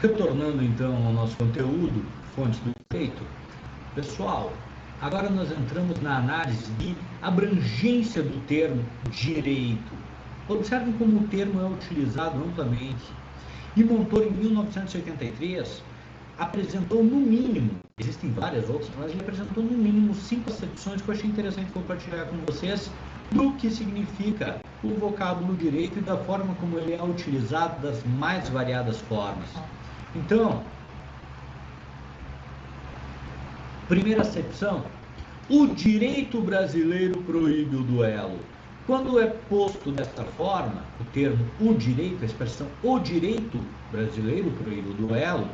Retornando então ao nosso conteúdo, fontes do direito, pessoal, agora nós entramos na análise de abrangência do termo direito. Observem como o termo é utilizado amplamente. E Montoro, em 1983, apresentou no mínimo, existem várias outras, mas ele apresentou no mínimo 5 acepções que eu achei interessante compartilhar com vocês do que significa o vocábulo direito e da forma como ele é utilizado das mais variadas formas. Então, primeira acepção, o direito brasileiro proíbe o duelo. Quando é posto desta forma, o termo o direito, a expressão o direito brasileiro proíbe o duelo,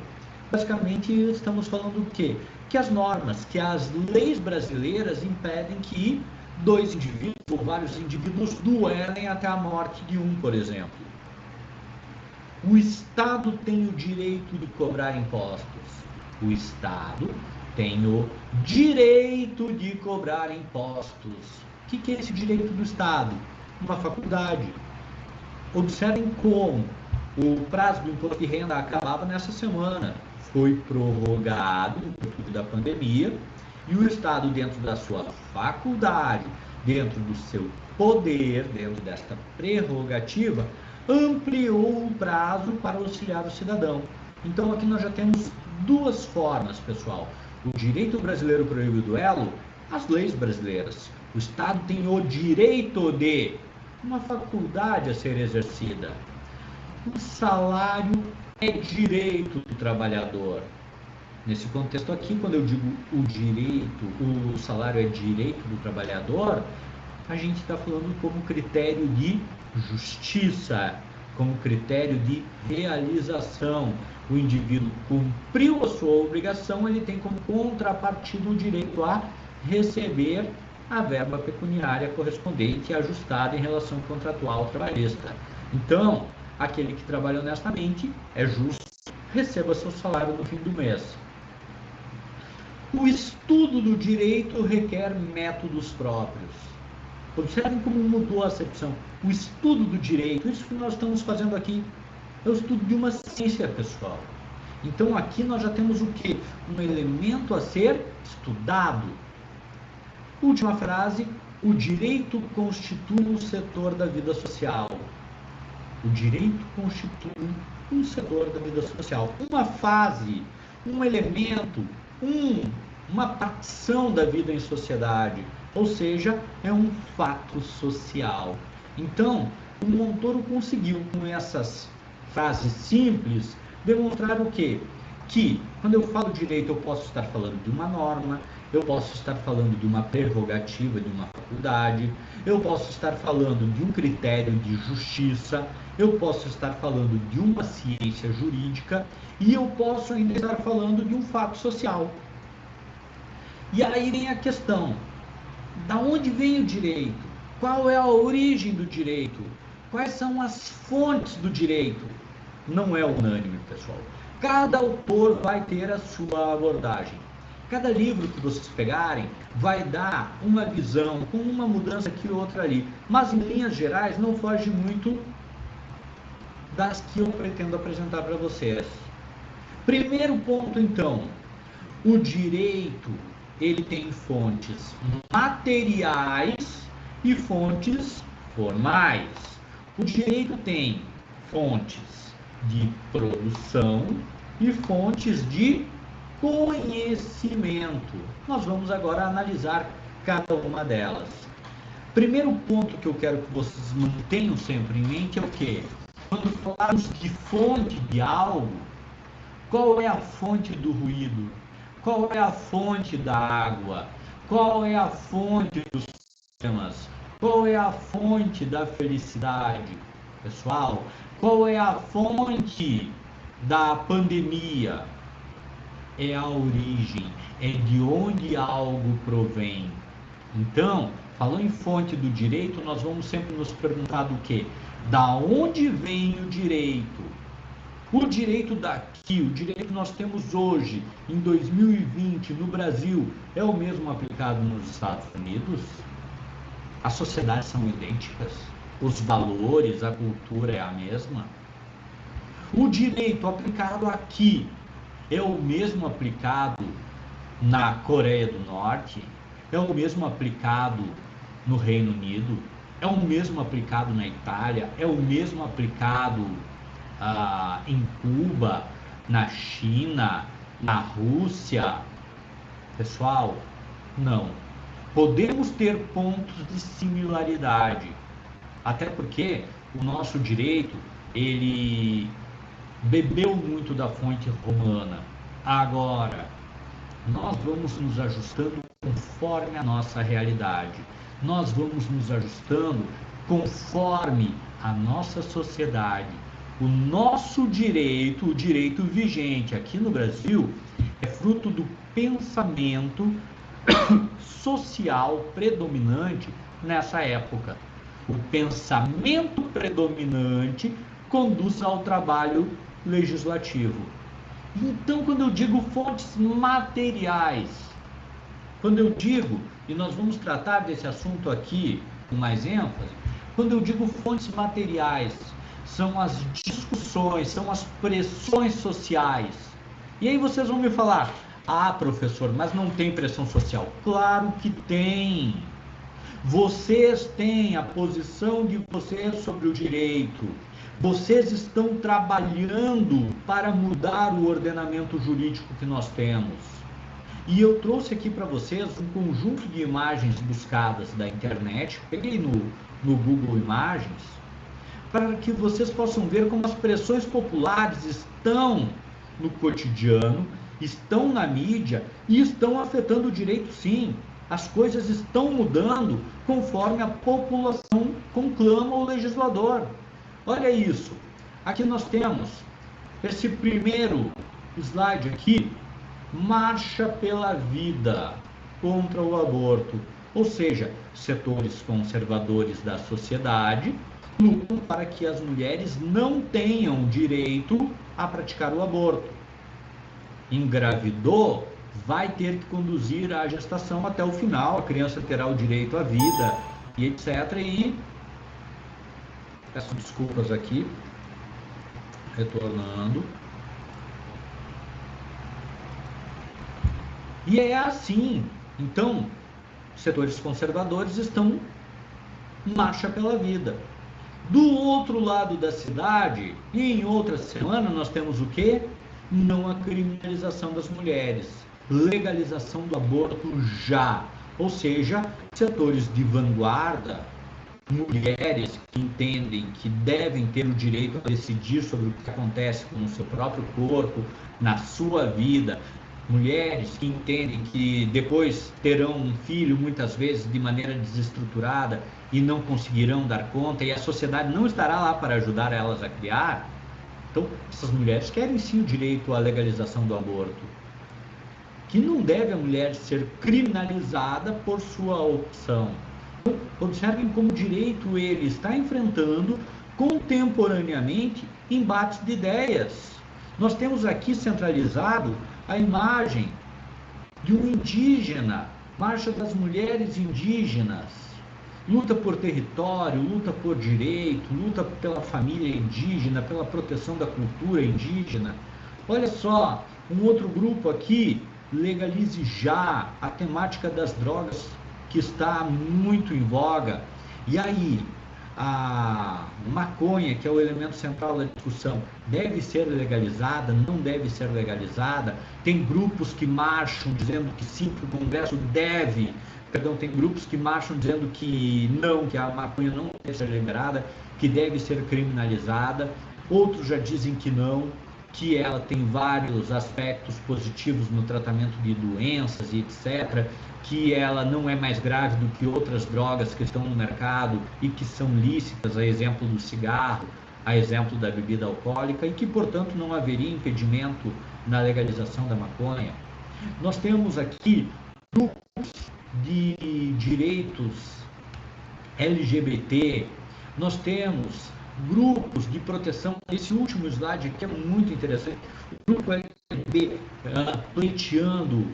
basicamente estamos falando do quê? Que as normas, que as leis brasileiras impedem que dois indivíduos ou vários indivíduos duelem até a morte de um, por exemplo. O Estado tem o direito de cobrar impostos. O Estado tem o direito de cobrar impostos. O que é esse direito do Estado? Uma faculdade. Observem como o prazo do imposto de renda acabava nessa semana. Foi prorrogado por virtude da pandemia e o Estado, dentro da sua faculdade, dentro do seu poder, dentro desta prerrogativa, ampliou o prazo para auxiliar o cidadão. Então aqui nós já temos duas formas, pessoal. O direito brasileiro proíbe o duelo, as leis brasileiras. O Estado tem o direito de uma faculdade a ser exercida. O salário é direito do trabalhador. Nesse contexto aqui, quando eu digo o direito, o salário é direito do trabalhador, a gente está falando como critério de justiça, como critério de realização. O indivíduo cumpriu a sua obrigação, ele tem como contrapartida o direito a receber a verba pecuniária correspondente e ajustada em relação contratual trabalhista. Então, aquele que trabalha honestamente é justo, receba seu salário no fim do mês. O estudo do direito requer métodos próprios. Observem como mudou a acepção. O estudo do direito, isso que nós estamos fazendo aqui, é o estudo de uma ciência, pessoal. Então aqui nós já temos o quê? Um elemento a ser estudado. Última frase, o direito constitui um setor da vida social. O direito constitui um setor da vida social. Uma fase, um elemento, uma partição da vida em sociedade. Ou seja, é um fato social. Então, o Montoro conseguiu, com essas frases simples, demonstrar o quê? Que, quando eu falo direito, eu posso estar falando de uma norma, eu posso estar falando de uma prerrogativa de uma faculdade, eu posso estar falando de um critério de justiça, eu posso estar falando de uma ciência jurídica e eu posso ainda estar falando de um fato social. E aí vem a questão, da onde vem o direito? Qual é a origem do direito? Quais são as fontes do direito? Não é unânime, pessoal. Cada autor vai ter a sua abordagem. Cada livro que vocês pegarem vai dar uma visão, com uma mudança aqui e outra ali. Mas, em linhas gerais, não foge muito das que eu pretendo apresentar para vocês. Primeiro ponto, então. O direito, ele tem fontes materiais e fontes formais. O direito tem fontes de produção e fontes de conhecimento. Nós vamos agora analisar cada uma delas. Primeiro ponto que eu quero que vocês mantenham sempre em mente é o quê? Quando falamos de fonte de algo, qual é a fonte do ruído? Qual é a fonte da água? Qual é a fonte dos problemas? Qual é a fonte da felicidade? Pessoal, qual é a fonte da pandemia? É a origem, é de onde algo provém. Então, falando em fonte do direito, nós vamos sempre nos perguntar do quê? Da onde vem o direito? O direito daqui, o direito que nós temos hoje, em 2020, no Brasil, é o mesmo aplicado nos Estados Unidos? As sociedades são idênticas? Os valores, a cultura é a mesma? O direito aplicado aqui é o mesmo aplicado na Coreia do Norte, é o mesmo aplicado no Reino Unido, é o mesmo aplicado na Itália, é o mesmo aplicado em Cuba, na China, na Rússia. Pessoal, não. Podemos ter pontos de similaridade, até porque o nosso direito, ele bebeu muito da fonte romana. Agora, nós vamos nos ajustando conforme a nossa realidade. Nós vamos nos ajustando conforme a nossa sociedade. O nosso direito, o direito vigente aqui no Brasil, é fruto do pensamento social predominante nessa época. O pensamento predominante conduz ao trabalho legislativo. Então, quando eu digo fontes materiais, quando eu digo, e nós vamos tratar desse assunto aqui com mais ênfase, quando eu digo fontes materiais, são as discussões, são as pressões sociais. E aí vocês vão me falar, professor, mas não tem pressão social. Claro que tem. Vocês têm a posição de vocês sobre o direito. Vocês estão trabalhando para mudar o ordenamento jurídico que nós temos. E eu trouxe aqui para vocês um conjunto de imagens buscadas da internet, peguei no Google Imagens, para que vocês possam ver como as pressões populares estão no cotidiano, estão na mídia e estão afetando o direito, sim. As coisas estão mudando conforme a população conclama o legislador. Olha isso. Aqui nós temos esse primeiro slide aqui, marcha pela vida contra o aborto. Ou seja, setores conservadores da sociedade lutam para que as mulheres não tenham direito a praticar o aborto. Engravidou, vai ter que conduzir a gestação até o final, a criança terá o direito à vida e etc. E peço desculpas aqui, retornando. E é assim, então, setores conservadores estão em marcha pela vida. Do outro lado da cidade, e em outra semana, nós temos o quê? Não a criminalização das mulheres, legalização do aborto já. Ou seja, setores de vanguarda, mulheres que entendem que devem ter o direito a decidir sobre o que acontece com o seu próprio corpo, na sua vida, mulheres que entendem que depois terão um filho, muitas vezes de maneira desestruturada, e não conseguirão dar conta, e a sociedade não estará lá para ajudar elas a criar. Então, essas mulheres querem sim o direito à legalização do aborto, que não deve a mulher ser criminalizada por sua opção. Então, observem como o direito ele está enfrentando contemporaneamente embates de ideias. Nós temos aqui centralizado a imagem de um indígena, marcha das mulheres indígenas, luta por território, luta por direito, luta pela família indígena, pela proteção da cultura indígena. Olha só, um outro grupo aqui, legalize já a temática das drogas, que está muito em voga. E aí, a maconha, que é o elemento central da discussão, deve ser legalizada, não deve ser legalizada? Tem grupos que marcham dizendo que sim, que o Congresso deve, tem grupos que marcham dizendo que não, que a maconha não deve ser liberada, que deve ser criminalizada. Outros já dizem que não, que ela tem vários aspectos positivos no tratamento de doenças e etc., que ela não é mais grave do que outras drogas que estão no mercado e que são lícitas, a exemplo do cigarro, a exemplo da bebida alcoólica, e que, portanto, não haveria impedimento na legalização da maconha. Nós temos aqui grupos de direitos LGBT, nós temos grupos de proteção. Esse último slide aqui é muito interessante. O grupo LGBT pleiteando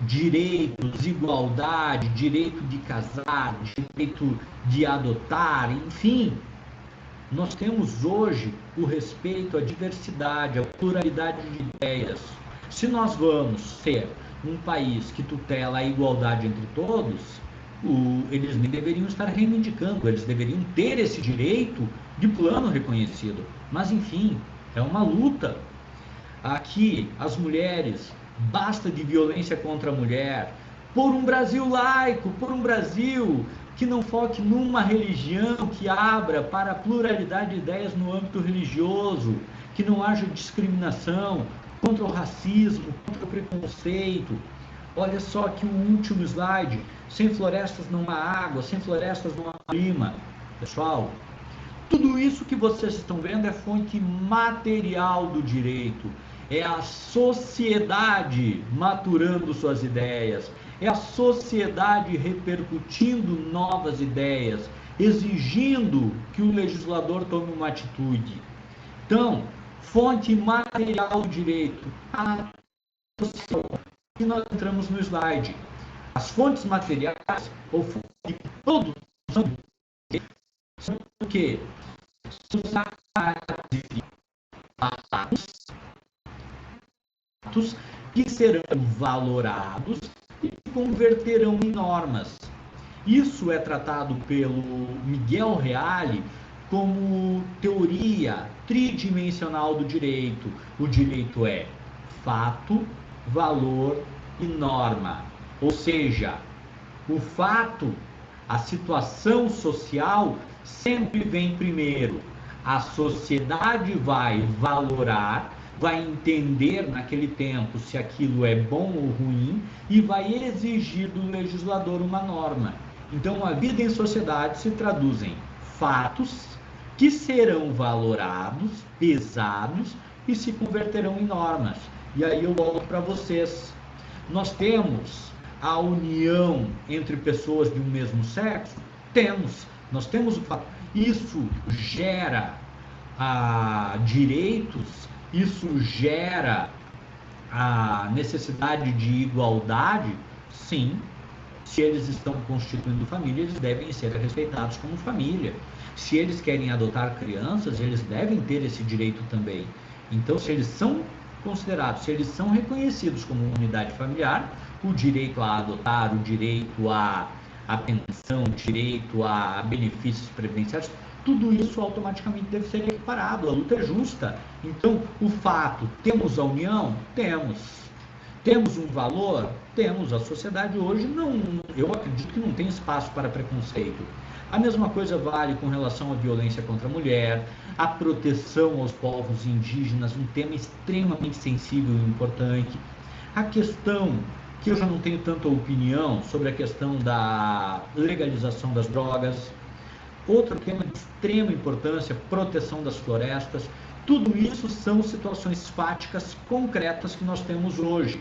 direitos, igualdade, direito de casar, direito de adotar, enfim. Nós temos hoje o respeito à diversidade, à pluralidade de ideias. Se nós vamos ser um país que tutela a igualdade entre todos, eles nem deveriam estar reivindicando, eles deveriam ter esse direito de plano reconhecido. Mas, enfim, é uma luta. Aqui, as mulheres, basta de violência contra a mulher, por um Brasil laico, por um Brasil que não foque numa religião que abra para a pluralidade de ideias no âmbito religioso, que não haja discriminação contra o racismo, contra o preconceito. Olha só aqui o último slide, sem florestas não há água, sem florestas não há clima. Pessoal, tudo isso que vocês estão vendo é fonte material do direito, é a sociedade maturando suas ideias, é a sociedade repercutindo novas ideias, exigindo que o legislador tome uma atitude. Então, fonte material do direito, e nós entramos no slide. As fontes materiais, ou fontes de produção, são o quê? São atos que serão valorados e converterão em normas. Isso é tratado pelo Miguel Reale como teoria tridimensional do direito. O direito é fato, valor e norma. Ou seja, o fato, a situação social sempre vem primeiro. A sociedade vai valorar, vai entender naquele tempo se aquilo é bom ou ruim e vai exigir do legislador uma norma. Então, a vida em sociedade se traduz em fatos que serão valorados, pesados e se converterão em normas. E aí eu volto para vocês. Nós temos a união entre pessoas de um mesmo sexo? Temos. Nós temos o fato. Isso gera direitos, isso gera a necessidade de igualdade? Sim. Se eles estão constituindo família, eles devem ser respeitados como família. Se eles querem adotar crianças, eles devem ter esse direito também. Então, se eles são considerados, se eles são reconhecidos como unidade familiar, o direito a adotar, o direito à pensão, o direito a benefícios previdenciários, tudo isso automaticamente deve ser equiparado. A luta é justa. Então, o fato, temos a união? Temos. Temos um valor? Temos. A sociedade hoje não, eu acredito que não tem espaço para preconceito. A mesma coisa vale com relação à violência contra a mulher, a proteção aos povos indígenas, um tema extremamente sensível e importante. A questão, que eu já não tenho tanta opinião, sobre a questão da legalização das drogas. Outro tema de extrema importância, proteção das florestas. Tudo isso são situações fáticas concretas que nós temos hoje.